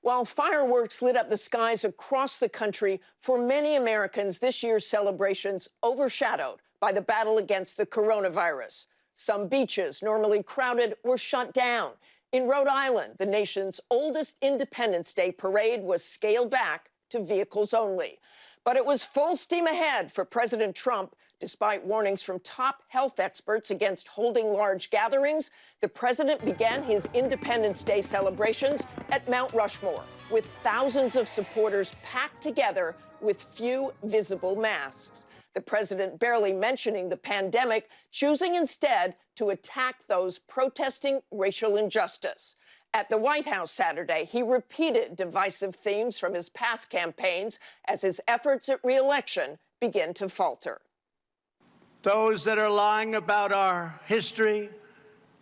While fireworks lit up the skies across the country, for many Americans, this year's celebrations overshadowed by the battle against the coronavirus. Some beaches, normally crowded, were shut down. In Rhode Island, the nation's oldest Independence Day parade was scaled back to vehicles only. But it was full steam ahead for President Trump. Despite warnings from top health experts against holding large gatherings, the president began his Independence Day celebrations at Mount Rushmore, with thousands of supporters packed together with few visible masks. The president barely mentioning the pandemic, choosing instead to attack those protesting racial injustice. At the White House Saturday, he repeated divisive themes from his past campaigns as his efforts at re-election begin to falter. Those that are lying about our history,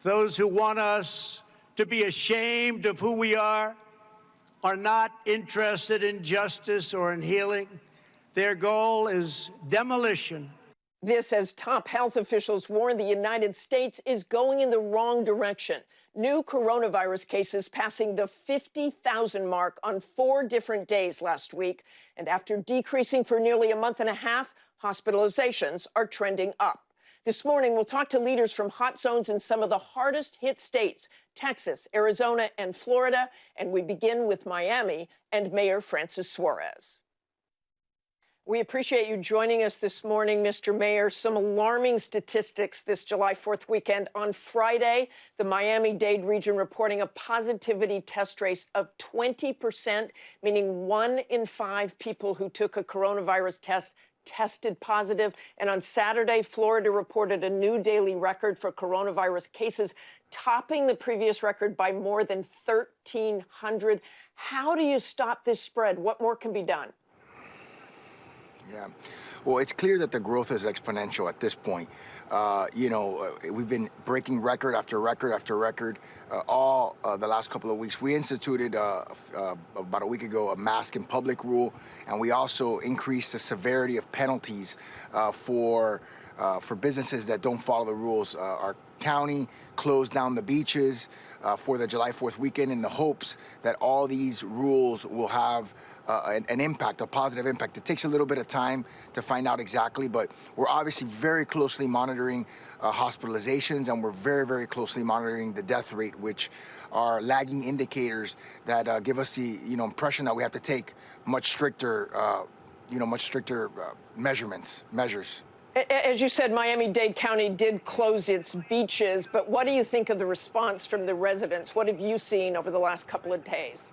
those who want us to be ashamed of who we are not interested in justice or in healing. Their goal is demolition. This as top health officials warn the United States is going in the wrong direction. New coronavirus cases passing the 50,000 mark on 4 different days last week. And after decreasing for nearly a month and a half, hospitalizations are trending up. This morning, we'll talk to leaders from hot zones in some of the hardest hit states, Texas, Arizona, and Florida. And we begin with Miami and Mayor Francis Suarez. We appreciate you joining us this morning, Mr. Mayor. Some alarming statistics this July 4th weekend. On Friday, the Miami-Dade region reporting a positivity test rate of 20%, meaning 1 in 5 people who took a coronavirus test tested positive. And on Saturday, Florida reported a new daily record for coronavirus cases, topping the previous record by more than 1,300. How do you stop this spread? What more can be done? Yeah, well, it's clear that the growth is exponential at this point. We've been breaking record after record after record all the last couple of weeks. We instituted about a week ago a mask in public rule, and we also increased the severity of penalties for businesses that don't follow the rules. Our county closed down the beaches for the July 4th weekend in the hopes that all these rules will have an impact, a positive impact. It takes a little bit of time to find out exactly, but we're obviously very closely monitoring hospitalizations, and we're very, very closely monitoring the death rate, which are lagging indicators that give us the impression that we have to take much stricter measures. As you said, Miami-Dade County did close its beaches, but what do you think of the response from the residents? What have you seen over the last couple of days?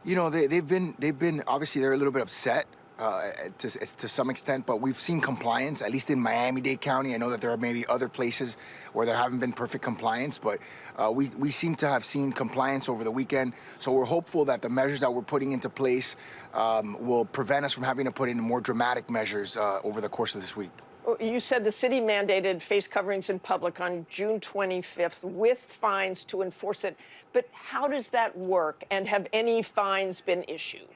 You know, they've been obviously they're a little bit upset to some extent, but we've seen compliance, at least in Miami-Dade County. I know that there are maybe other places where there haven't been perfect compliance, but we seem to have seen compliance over the weekend. So we're hopeful that the measures that we're putting into place will prevent us from having to put in more dramatic measures over the course of this week. You said the city mandated face coverings in public on June 25th with fines to enforce it. But how does that work? And have any fines been issued?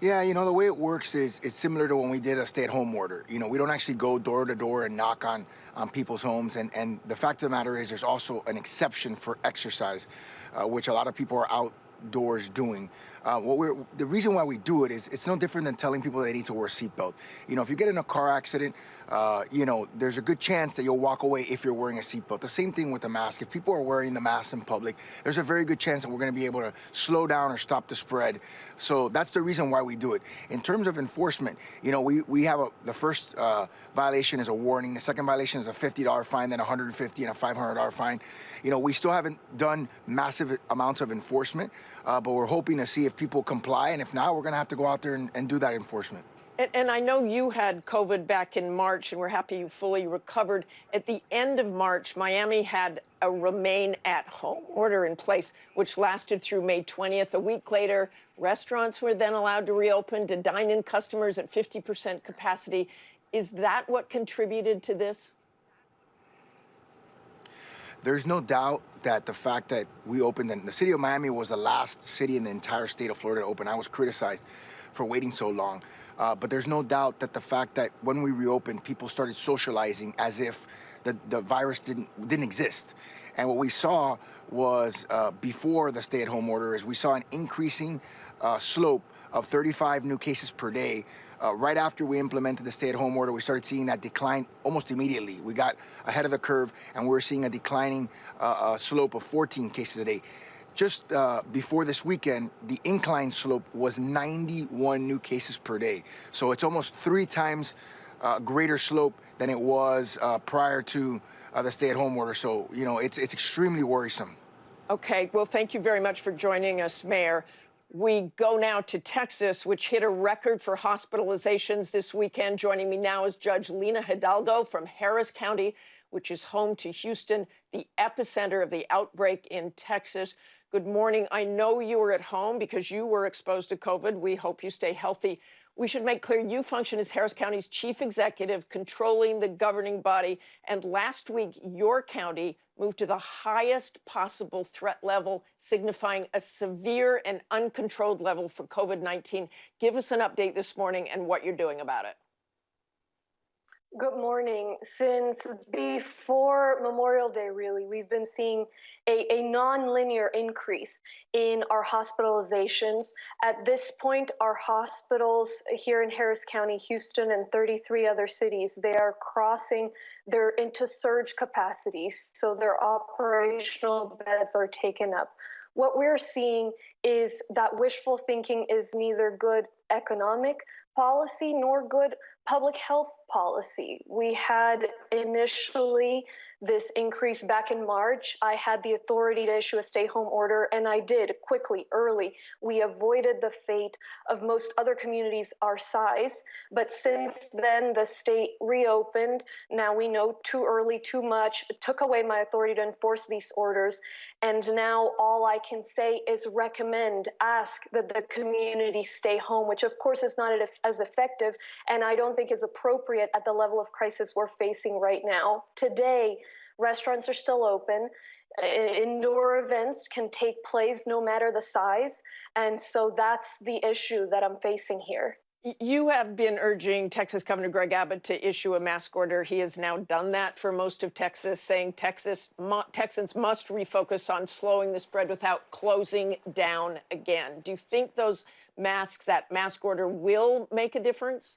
Yeah, the way it works is it's similar to when we did a stay-at-home order. We don't actually go door to door and knock on people's homes. And the fact of the matter is there's also an exception for exercise, which a lot of people are outdoors doing. The reason why we do it is it's no different than telling people they need to wear a seatbelt. If you get in a car accident, there's a good chance that you'll walk away if you're wearing a seatbelt. The same thing with the mask. If people are wearing the mask in public, there's a very good chance that we're going to be able to slow down or stop the spread. So that's the reason why we do it. In terms of enforcement, we have the first violation is a warning. The second violation is a $50 fine, then $150 and a $500 fine. We still haven't done massive amounts of enforcement, but we're hoping to see if people comply, and if not, we're going to have to go out there and do that enforcement. And I know you had COVID back in March, and we're happy you fully recovered. At the end of March, Miami had a remain-at-home order in place, which lasted through May 20th. A week later, restaurants were then allowed to reopen to dine-in customers at 50% capacity. Is that what contributed to this? There's no doubt that the fact that we opened, and the city of Miami was the last city in the entire state of Florida to open. I was criticized for waiting so long. But there's no doubt that the fact that when we reopened, people started socializing as if the virus didn't exist. And what we saw was before the stay-at-home order is we saw an increasing slope of 35 new cases per day. Right after we implemented the stay-at-home order, we started seeing that decline almost immediately. We got ahead of the curve, and we were seeing a declining slope of 14 cases a day. Just before this weekend, the incline slope was 91 new cases per day. So it's almost 3 times greater slope than it was prior to the stay-at-home order. So, you know, it's extremely worrisome. Okay, well, thank you very much for joining us, Mayor. We go now to Texas, which hit a record for hospitalizations this weekend. Joining me now is Judge Lina Hidalgo from Harris County, which is home to Houston, the epicenter of the outbreak in Texas. Good morning. I know you were at home because you were exposed to COVID. We hope you stay healthy. We should make clear you function as Harris County's chief executive, controlling the governing body. And last week, your county moved to the highest possible threat level, signifying a severe and uncontrolled level for COVID-19. Give us an update this morning and what you're doing about it. Good morning. Since before Memorial Day, really, we've been seeing a non-linear increase in our hospitalizations. At this point, our hospitals here in Harris County, Houston, and 33 other cities, they are crossing into surge capacities, so their operational beds are taken up. What we're seeing is that wishful thinking is neither good economic policy nor good public health policy. We had initially this increase back in March. I had the authority to issue a stay-home order, and I did quickly, early. We avoided the fate of most other communities our size, but since then the state reopened. Now we know too early, too much. It took away my authority to enforce these orders, and now all I can say is recommend, ask that the community stay home, which of course is not as effective, and I don't think is appropriate at the level of crisis we're facing right now. Today, restaurants are still open. Indoor events can take place no matter the size. And so that's the issue that I'm facing here. You have been urging Texas Governor Greg Abbott to issue a mask order. He has now done that for most of Texas, saying Texans must refocus on slowing the spread without closing down again. Do you think those masks, that mask order, will make a difference?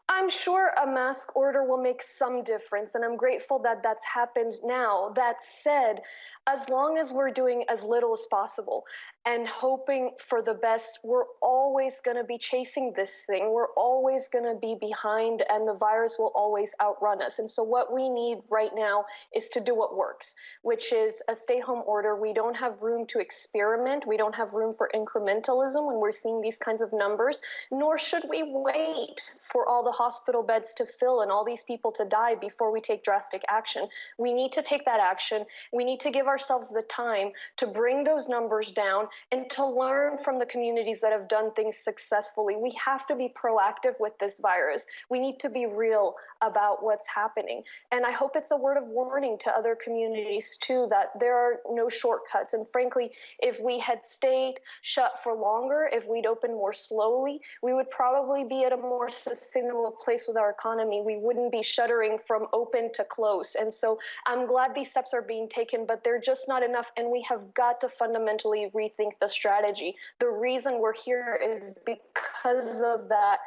I'm sure a mask order will make some difference, and I'm grateful that that's happened now. That said, as long as we're doing as little as possible and hoping for the best, we're always going to be chasing this thing. We're always going to be behind, and the virus will always outrun us. And so what we need right now is to do what works, which is a stay-home order. We don't have room to experiment. We don't have room for incrementalism when we're seeing these kinds of numbers, nor should we wait for all the hospital beds to fill and all these people to die before we take drastic action. We need to take that action. We need to give ourselves the time to bring those numbers down and to learn from the communities that have done things successfully. We have to be proactive with this virus. We need to be real about what's happening. And I hope it's a word of warning to other communities too, that there are no shortcuts. And frankly, if we had stayed shut for longer, if we'd opened more slowly, we would probably be at a more sustainable place with our economy. We wouldn't be shuttering from open to close. And so I'm glad these steps are being taken, but they're just not enough. And we have got to fundamentally rethink the strategy. The reason we're here is because of that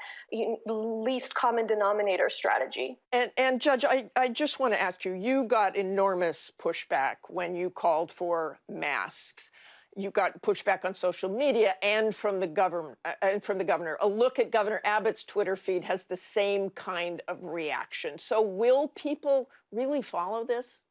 least common denominator strategy. And Judge, I just want to ask you, you got enormous pushback when you called for masks. You got pushback on social media and from the government and from the governor. A look at Governor Abbott's Twitter feed has the same kind of reaction. So will people really follow this?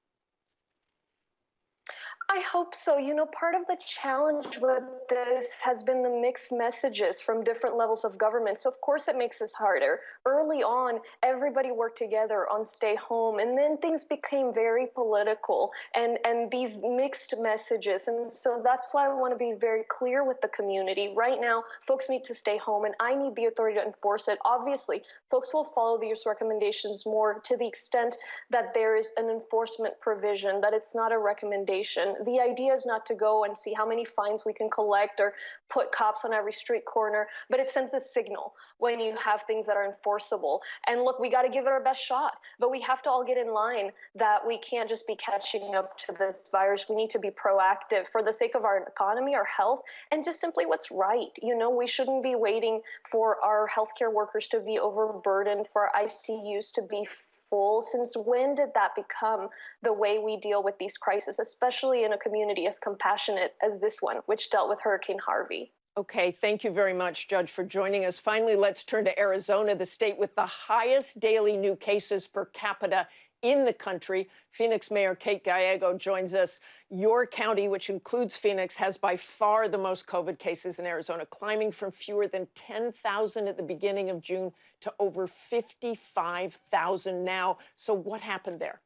I hope so. You know, part of the challenge with this has been the mixed messages from different levels of government. So, of course, it makes this harder. Early on, everybody worked together on stay home, and then things became very political and these mixed messages. And so that's why I want to be very clear with the community. Right now, folks need to stay home, and I need the authority to enforce it. Obviously, folks will follow these recommendations more to the extent that there is an enforcement provision, that it's not a recommendation. the idea is not to go and see how many fines we can collect or put cops on every street corner, but it sends a signal when you have things that are enforceable. And look, we got to give it our best shot, but we have to all get in line that we can't just be catching up to this virus. We need to be proactive for the sake of our economy, our health, and just simply what's right. You know, we shouldn't be waiting for our healthcare workers to be overburdened, for ICUs to be full. Since when did that become the way we deal with these crises, especially in a community as compassionate as this one, which dealt with Hurricane Harvey? Okay, thank you very much, Judge, for joining us. Finally, let's turn to Arizona, the state with the highest daily new cases per capita in the country. Phoenix Mayor Kate Gallego joins us. Your county, which includes Phoenix, has by far the most COVID cases in Arizona, climbing from fewer than 10,000 at the beginning of June to over 55,000 now. So what happened there?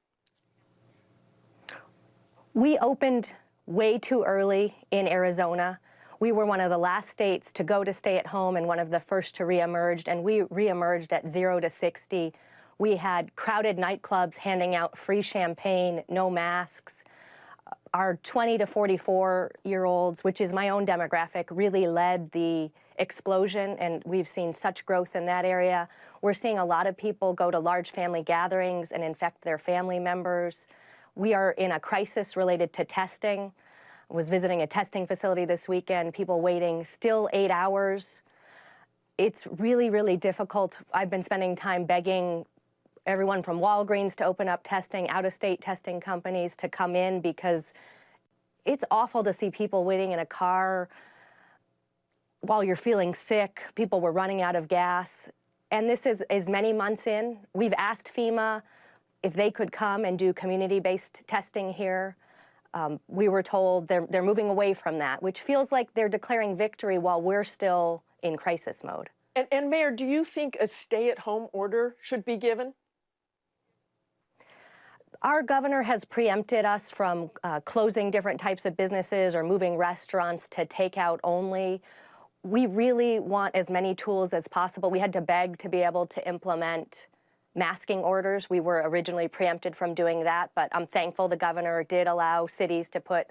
We opened way too early in Arizona. We were one of the last states to go to stay at home and one of the first to reemerge, and we reemerged at 0 to 60. We had crowded nightclubs handing out free champagne, no masks. Our 20 to 44-year-olds, which is my own demographic, really led the explosion, and we've seen such growth in that area. We're seeing a lot of people go to large family gatherings and infect their family members. We are in a crisis related to testing. I was visiting a testing facility this weekend, people waiting still 8 hours. It's really, really difficult. I've been spending time begging everyone from Walgreens to open up testing, out-of-state testing companies to come in, because it's awful to see people waiting in a car while you're feeling sick. People were running out of gas. And this is many months in. We've asked FEMA if they could come and do community-based testing here. We were told they're moving away from that, which feels like they're declaring victory while we're still in crisis mode. And Mayor, do you think a stay-at-home order should be given? Our governor has preempted us from closing different types of businesses or moving restaurants to takeout only. We really want as many tools as possible. We had to beg to be able to implement masking orders. We were originally preempted from doing that, but I'm thankful the governor did allow cities to put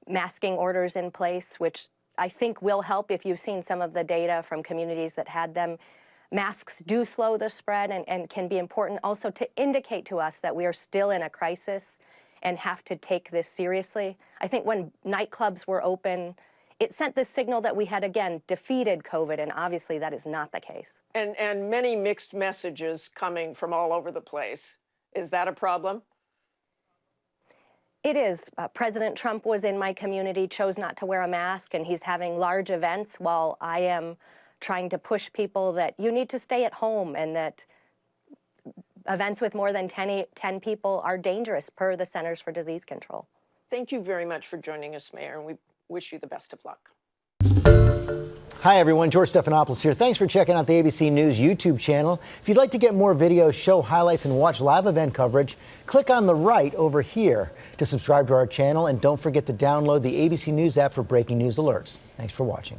masking orders in place, which I think will help. If you've seen some of the data from communities that had them, masks do slow the spread and can be important also to indicate to us that we are still in a crisis and have to take this seriously. I think when nightclubs were open, it sent the signal that we had, again, defeated COVID, and obviously that is not the case. And many mixed messages coming from all over the place. Is that a problem? It is. President Trump was in my community, chose not to wear a mask, and he's having large events while I am trying to push people that you need to stay at home and that events with more than 10 people are dangerous per the Centers for Disease Control. Thank you very much for joining us, Mayor, and we wish you the best of luck. Hi, everyone. George Stephanopoulos here. Thanks for checking out the ABC News YouTube channel. If you'd like to get more videos, show highlights, and watch live event coverage, click on the right over here to subscribe to our channel. And don't forget to download the ABC News app for breaking news alerts. Thanks for watching.